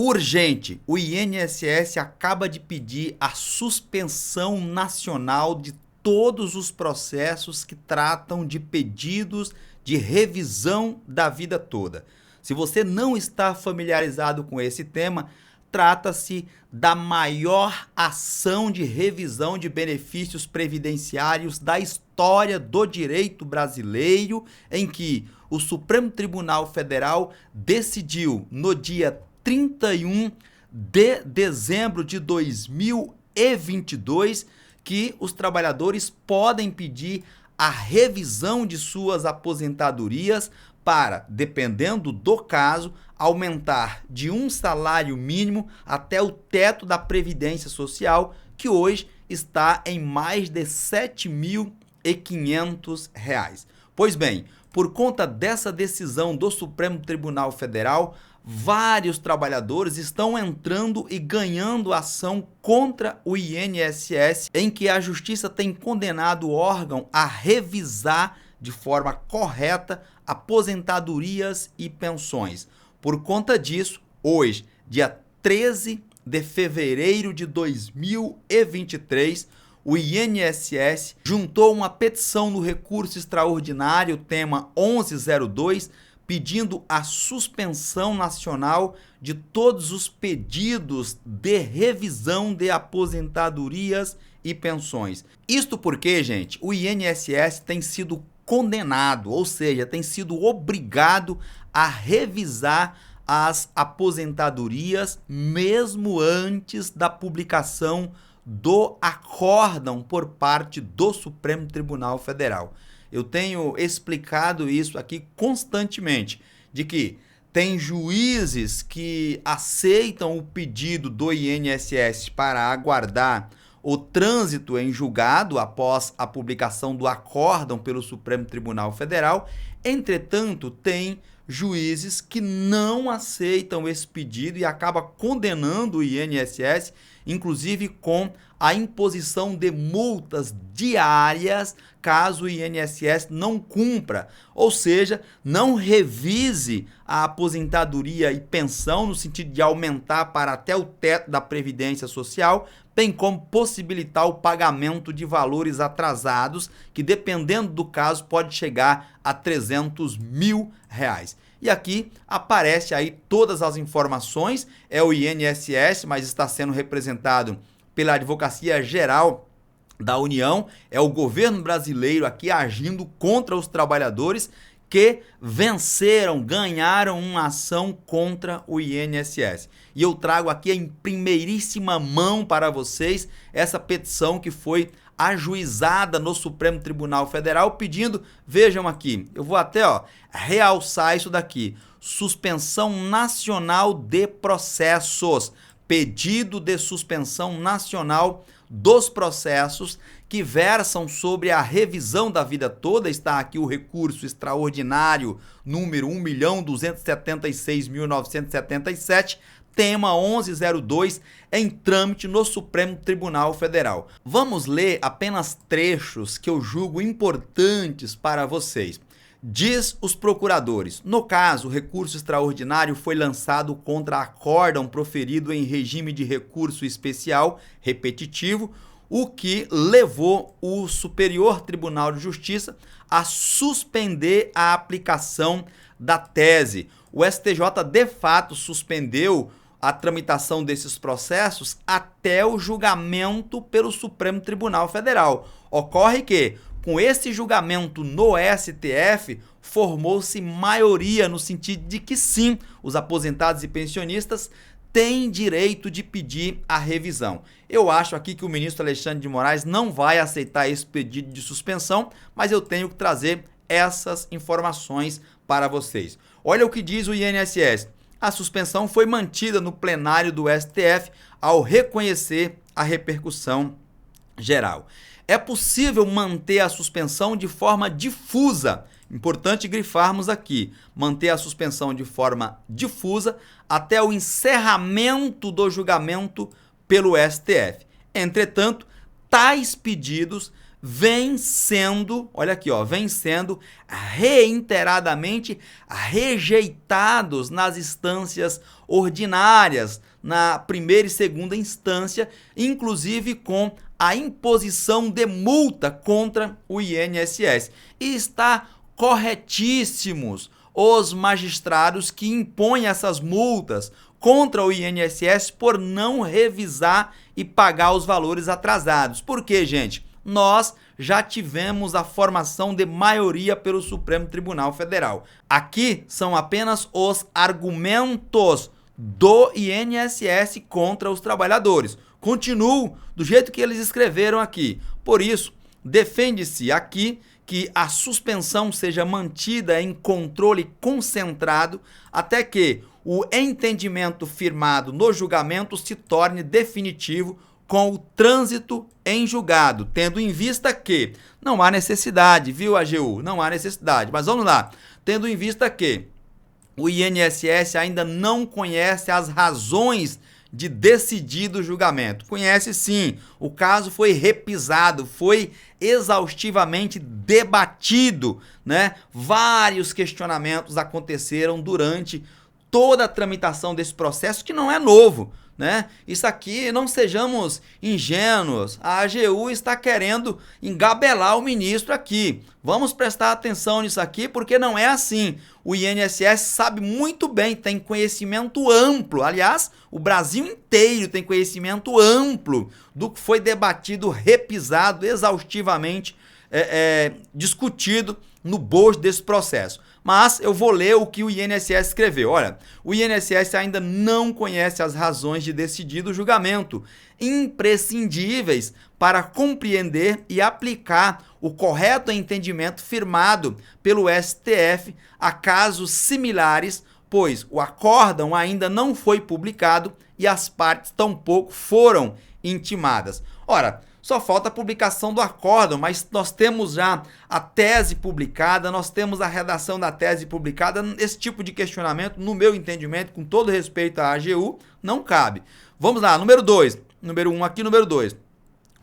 Urgente, o INSS acaba de pedir a suspensão nacional de todos os processos que tratam de pedidos de revisão da vida toda. Se você não está familiarizado com esse tema, trata-se da maior ação de revisão de benefícios previdenciários da história do direito brasileiro, em que o Supremo Tribunal Federal decidiu no dia 31 de dezembro de 2022 que os trabalhadores podem pedir a revisão de suas aposentadorias para, dependendo do caso, aumentar de um salário mínimo até o teto da Previdência Social, que hoje está em mais de R$ 7.500. Pois bem, por conta dessa decisão do Supremo Tribunal Federal, vários trabalhadores estão entrando e ganhando ação contra o INSS, em que a Justiça tem condenado o órgão a revisar de forma correta aposentadorias e pensões. Por conta disso, hoje, dia 13 de fevereiro de 2023, o INSS juntou uma petição no recurso extraordinário, tema 1102, pedindo a suspensão nacional de todos os pedidos de revisão de aposentadorias e pensões. Isto porque, gente, o INSS tem sido condenado, ou seja, tem sido obrigado a revisar as aposentadorias mesmo antes da publicação do acórdão por parte do Supremo Tribunal Federal. Eu tenho explicado isso aqui constantemente, de que tem juízes que aceitam o pedido do INSS para aguardar o trânsito em julgado após a publicação do acórdão pelo Supremo Tribunal Federal. Entretanto, tem juízes que não aceitam esse pedido e acaba condenando o INSS, inclusive com a imposição de multas diárias caso o INSS não cumpra, ou seja, não revise a aposentadoria e pensão no sentido de aumentar para até o teto da Previdência Social, bem como possibilitar o pagamento de valores atrasados, que dependendo do caso pode chegar a R$300 mil. E aqui aparece aí todas as informações, é o INSS, mas está sendo representado pela Advocacia Geral da União, é o governo brasileiro aqui agindo contra os trabalhadores que venceram, ganharam uma ação contra o INSS. E eu trago aqui em primeiríssima mão para vocês essa petição que foi ajuizada no Supremo Tribunal Federal pedindo, vejam aqui, eu vou até realçar isso daqui, suspensão nacional de processos, pedido de suspensão nacional dos processos que versam sobre a revisão da vida toda. Está aqui o recurso extraordinário número 1.276.977, tema 1102, em trâmite no Supremo Tribunal Federal. Vamos ler apenas trechos que eu julgo importantes para vocês. Diz os procuradores: no caso, o recurso extraordinário foi lançado contra acórdão proferido em regime de recurso especial repetitivo, o que levou o Superior Tribunal de Justiça a suspender a aplicação da tese. O STJ, de fato, suspendeu a tramitação desses processos até o julgamento pelo Supremo Tribunal Federal. Ocorre que, com esse julgamento no STF, formou-se maioria no sentido de que sim, os aposentados e pensionistas têm direito de pedir a revisão. Eu acho aqui que o ministro Alexandre de Moraes não vai aceitar esse pedido de suspensão, mas eu tenho que trazer essas informações para vocês. Olha o que diz o INSS. A suspensão foi mantida no plenário do STF ao reconhecer a repercussão geral. É possível manter a suspensão de forma difusa. Importante grifarmos aqui, manter a suspensão de forma difusa até o encerramento do julgamento pelo STF. Entretanto, tais pedidos vem sendo, olha aqui, ó, vem sendo reiteradamente rejeitados nas instâncias ordinárias, na primeira e segunda instância, inclusive com a imposição de multa contra o INSS. E está corretíssimos os magistrados que impõem essas multas contra o INSS por não revisar e pagar os valores atrasados. Por quê, gente? Nós já tivemos a formação de maioria pelo Supremo Tribunal Federal. Aqui são apenas os argumentos do INSS contra os trabalhadores. Continuo do jeito que eles escreveram aqui. Por isso, defende-se aqui que a suspensão seja mantida em controle concentrado até que o entendimento firmado no julgamento se torne definitivo com o trânsito em julgado, tendo em vista que não há necessidade, viu, AGU? Não há necessidade. Mas vamos lá. Tendo em vista que o INSS ainda não conhece as razões de decidido julgamento. Conhece sim. O caso foi repisado, foi exaustivamente debatido, né? Vários questionamentos aconteceram durante toda a tramitação desse processo, que não é novo, né? Isso aqui, não sejamos ingênuos, a AGU está querendo engabelar o ministro aqui. Vamos prestar atenção nisso aqui, porque não é assim. O INSS sabe muito bem, tem conhecimento amplo. Aliás, o Brasil inteiro tem conhecimento amplo do que foi debatido, repisado, exaustivamente discutido no bojo desse processo. Mas eu vou ler o que o INSS escreveu. Olha, o INSS ainda não conhece as razões de decidido julgamento, imprescindíveis para compreender e aplicar o correto entendimento firmado pelo STF a casos similares, pois o acórdão ainda não foi publicado e as partes tampouco foram intimadas. Ora, só falta a publicação do acórdão, mas nós temos já a tese publicada, nós temos a redação da tese publicada. Esse tipo de questionamento, no meu entendimento, com todo respeito à AGU, não cabe. Vamos lá, número 2. Número 1 aqui, número 2.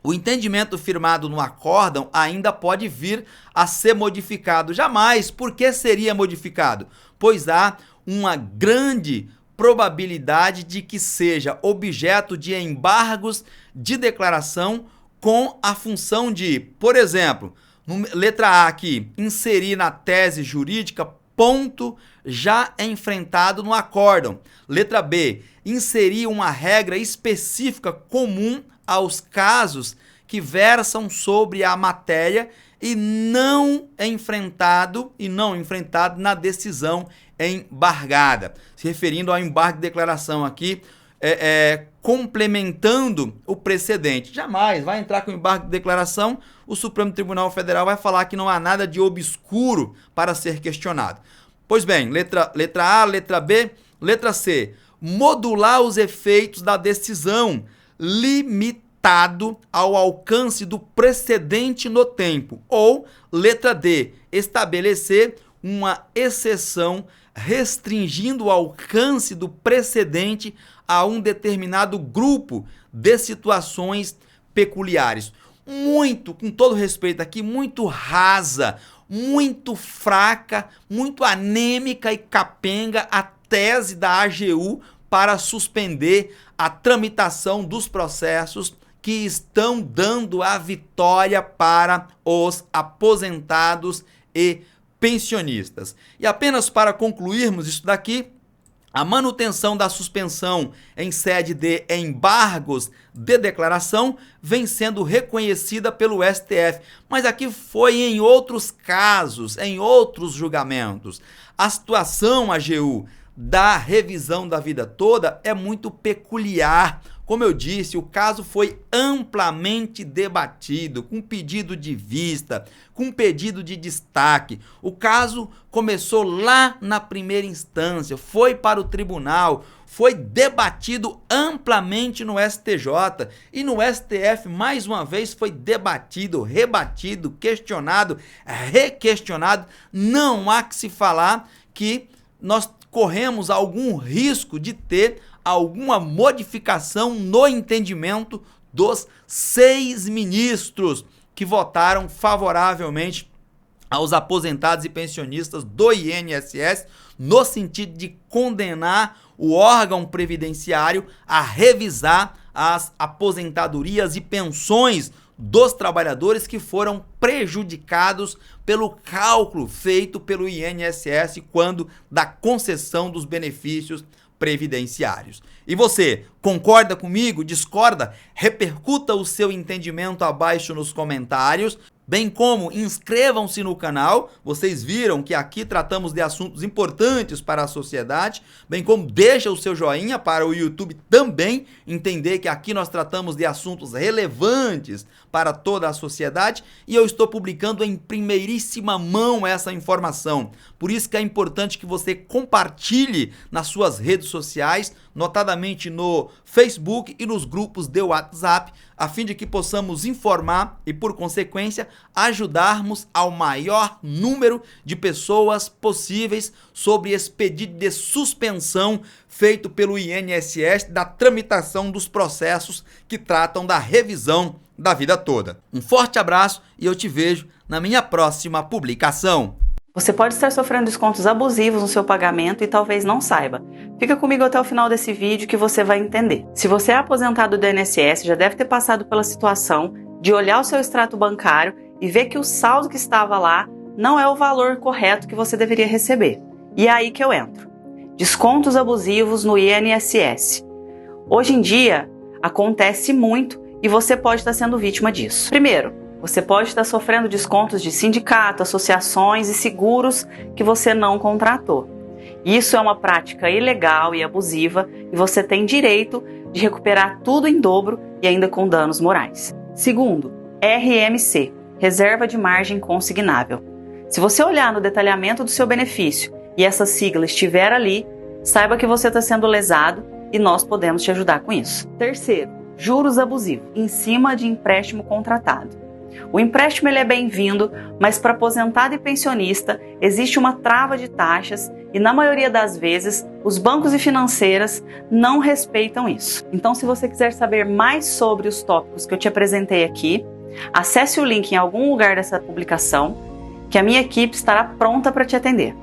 O entendimento firmado no acórdão ainda pode vir a ser modificado. Jamais. Por que seria modificado? Pois há uma grande probabilidade de que seja objeto de embargos de declaração com a função de, por exemplo, letra A aqui, inserir na tese jurídica ponto já enfrentado no acórdão. Letra B, inserir uma regra específica comum aos casos que versam sobre a matéria e não enfrentado na decisão embargada. Se referindo ao embargo de declaração aqui, complementando o precedente. Jamais vai entrar com embargo de declaração, o Supremo Tribunal Federal vai falar que não há nada de obscuro para ser questionado. Pois bem, letra A, letra B, letra C. Modular os efeitos da decisão, limitado ao alcance do precedente no tempo. Ou, letra D, estabelecer uma exceção restringindo o alcance do precedente a um determinado grupo de situações peculiares. Muito, com todo respeito aqui, muito rasa, muito fraca, muito anêmica e capenga a tese da AGU para suspender a tramitação dos processos que estão dando a vitória para os aposentados e pensionistas. E apenas para concluirmos isso daqui, a manutenção da suspensão em sede de embargos de declaração vem sendo reconhecida pelo STF, mas aqui foi em outros casos, em outros julgamentos. A situação, AGU, da revisão da vida toda é muito peculiar. Como eu disse, o caso foi amplamente debatido, com pedido de vista, com pedido de destaque. O caso começou lá na primeira instância, foi para o tribunal, foi debatido amplamente no STJ e no STF, mais uma vez, foi debatido, rebatido, questionado, requestionado. Não há que se falar que nós corremos algum risco de ter alguma modificação no entendimento dos 6 ministros que votaram favoravelmente aos aposentados e pensionistas do INSS, no sentido de condenar o órgão previdenciário a revisar as aposentadorias e pensões dos trabalhadores que foram prejudicados pelo cálculo feito pelo INSS quando da concessão dos benefícios previdenciários. E você, concorda comigo? Discorda? Repercuta o seu entendimento abaixo nos comentários, bem como inscrevam-se no canal. Vocês viram que aqui tratamos de assuntos importantes para a sociedade, bem como deixa o seu joinha para o YouTube também entender que aqui nós tratamos de assuntos relevantes para toda a sociedade, e eu estou publicando em primeiríssima mão essa informação. Por isso que é importante que você compartilhe nas suas redes sociais, notadamente no Facebook e nos grupos de WhatsApp, a fim de que possamos informar e, por consequência, ajudarmos ao maior número de pessoas possíveis sobre esse pedido de suspensão feito pelo INSS da tramitação dos processos que tratam da revisão da vida toda. Um forte abraço e eu te vejo na minha próxima publicação. Você pode estar sofrendo descontos abusivos no seu pagamento e talvez não saiba. Fica comigo até o final desse vídeo que você vai entender. Se você é aposentado do INSS, já deve ter passado pela situação de olhar o seu extrato bancário e ver que o saldo que estava lá não é o valor correto que você deveria receber. E é aí que eu entro. Descontos abusivos no INSS. Hoje em dia, acontece muito e você pode estar sendo vítima disso. Primeiro, você pode estar sofrendo descontos de sindicato, associações e seguros que você não contratou. Isso é uma prática ilegal e abusiva e você tem direito de recuperar tudo em dobro e ainda com danos morais. Segundo, RMC, Reserva de Margem Consignável. Se você olhar no detalhamento do seu benefício e essa sigla estiver ali, saiba que você está sendo lesado e nós podemos te ajudar com isso. Terceiro, juros abusivos, em cima de empréstimo contratado. O empréstimo ele é bem-vindo, mas para aposentado e pensionista existe uma trava de taxas e na maioria das vezes os bancos e financeiras não respeitam isso. Então, se você quiser saber mais sobre os tópicos que eu te apresentei aqui, acesse o link em algum lugar dessa publicação que a minha equipe estará pronta para te atender.